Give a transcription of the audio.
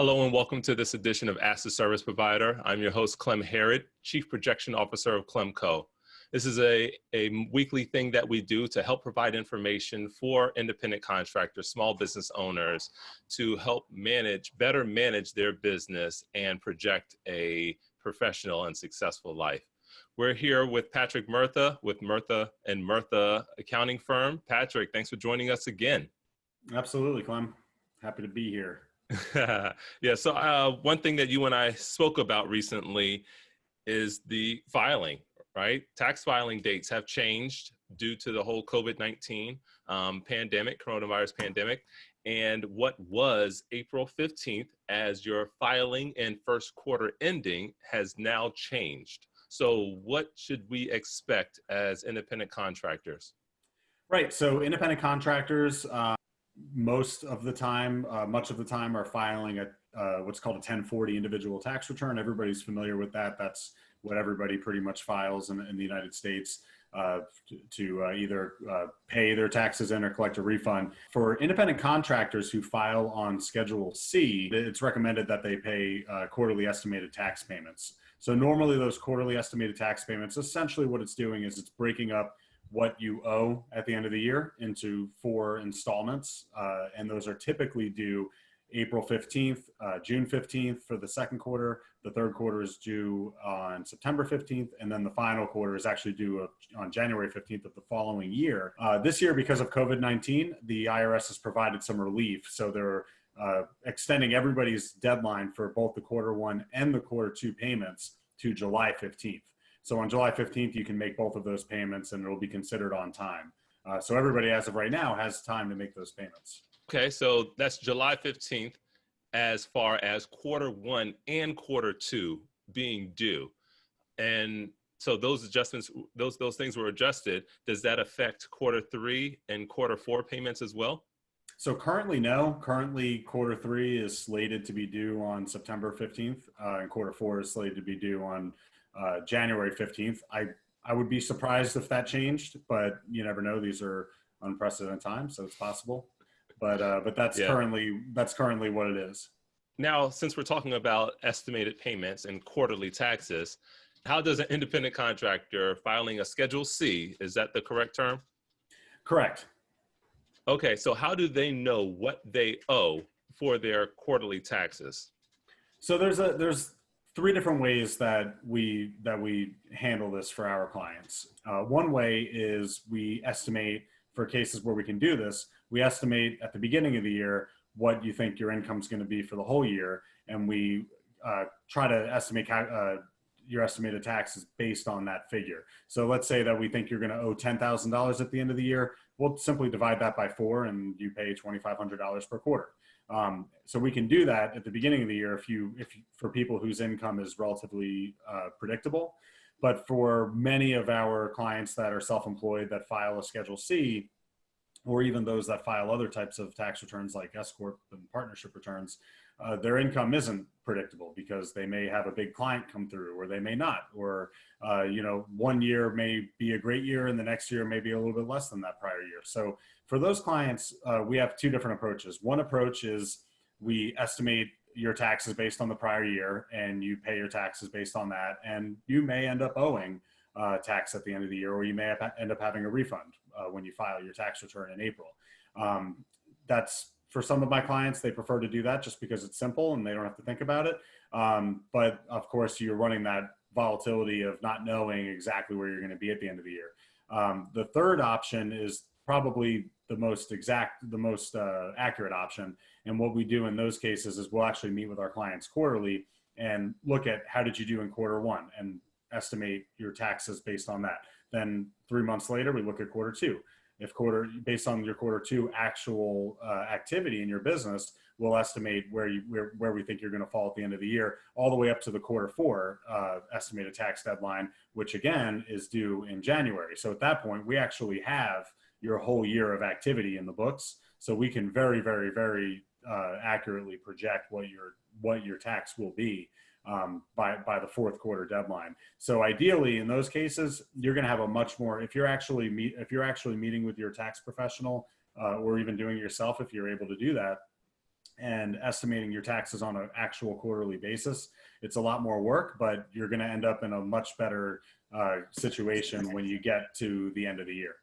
Hello and welcome to this edition of Ask the Service Provider. I'm your host, Clem Harrod, Chief Projection Officer of CLEMCO. This is a weekly thing that we do to help provide information for independent contractors, small business owners, to help better manage their business and project a professional and successful life. We're here with Patrick Murtha with Murtha and Murtha Accounting Firm. Patrick, thanks for joining us again. Absolutely, Clem. Happy to be here. Yeah, so one thing that you and I spoke about recently is the filing, right? Tax filing dates have changed due to the whole COVID-19 coronavirus pandemic. And what was April 15th as your filing and first quarter ending has now changed. So what should we expect as independent contractors? Right, so independent contractors, much of the time are filing what's called a 1040 individual tax return. Everybody's familiar with that. That's what everybody pretty much files in the United States to either pay their taxes in or collect a refund. For independent contractors who file on Schedule C, it's recommended that they pay quarterly estimated tax payments. So normally those quarterly estimated tax payments, essentially what it's doing is it's breaking up what you owe at the end of the year into 4 installments. And those are typically due April 15th, June 15th for the second quarter. The third quarter is due on September 15th. And then the final quarter is actually due on January 15th of the following year. This year, because of COVID-19, the IRS has provided some relief. So they're extending everybody's deadline for both the quarter 1 and the quarter 2 payments to July 15th. So on July 15th, you can make both of those payments and it'll be considered on time. So everybody as of right now has time to make those payments. Okay, so that's July 15th as far as quarter 1 and quarter 2 being due. And so those adjustments, those things were adjusted. Does that affect quarter 3 and quarter 4 payments as well? So currently, no. Currently, quarter 3 is slated to be due on September 15th, and quarter 4 is slated to be due on January 15th. I would be surprised if that changed, but you never know. These are unprecedented times, so it's possible. But that's currently what it is. Now, since we're talking about estimated payments and quarterly taxes, how does an independent contractor filing a Schedule C, is that the correct term? Correct. Okay, so how do they know what they owe for their quarterly taxes? So there's 3 different ways that we handle this for our clients. One way is we estimate, for cases where we can do this, we estimate at the beginning of the year what you think your income is going to be for the whole year, and we try to estimate your estimated taxes based on that figure. So let's say that we think you're going to owe $10,000 at the end of the year. We'll simply divide that by 4 and you pay $2,500 per quarter. So we can do that at the beginning of the year for people whose income is relatively predictable. But for many of our clients that are self-employed that file a Schedule C, or even those that file other types of tax returns like S-Corp and partnership returns, their income isn't predictable because they may have a big client come through or they may not, or one year may be a great year and the next year may be a little bit less than that prior year. So for those clients, we have 2 different approaches. One approach is we estimate your taxes based on the prior year and you pay your taxes based on that, and you may end up owing tax at the end of the year, or you may end up having a refund when you file your tax return in April. That's for some of my clients, they prefer to do that just because it's simple and they don't have to think about it. But of course, you're running that volatility of not knowing exactly where you're going to be at the end of the year. The third option is probably the most accurate option. And what we do in those cases is we'll actually meet with our clients quarterly and look at how did you do in quarter 1 and estimate your taxes based on that. Then 3 months later, we look at quarter 2. Based on your quarter 2 actual activity in your business, we'll estimate where we think you're going to fall at the end of the year, all the way up to the quarter 4 estimated tax deadline, which again is due in January. So at that point, we actually have your whole year of activity in the books, so we can very, very, very accurately project what your tax will be by the 4th quarter deadline. So ideally, in those cases, you're going to have a much more, if you're actually meeting with your tax professional, or even doing it yourself, if you're able to do that, and estimating your taxes on an actual quarterly basis. It's a lot more work, but you're going to end up in a much better situation when you get to the end of the year.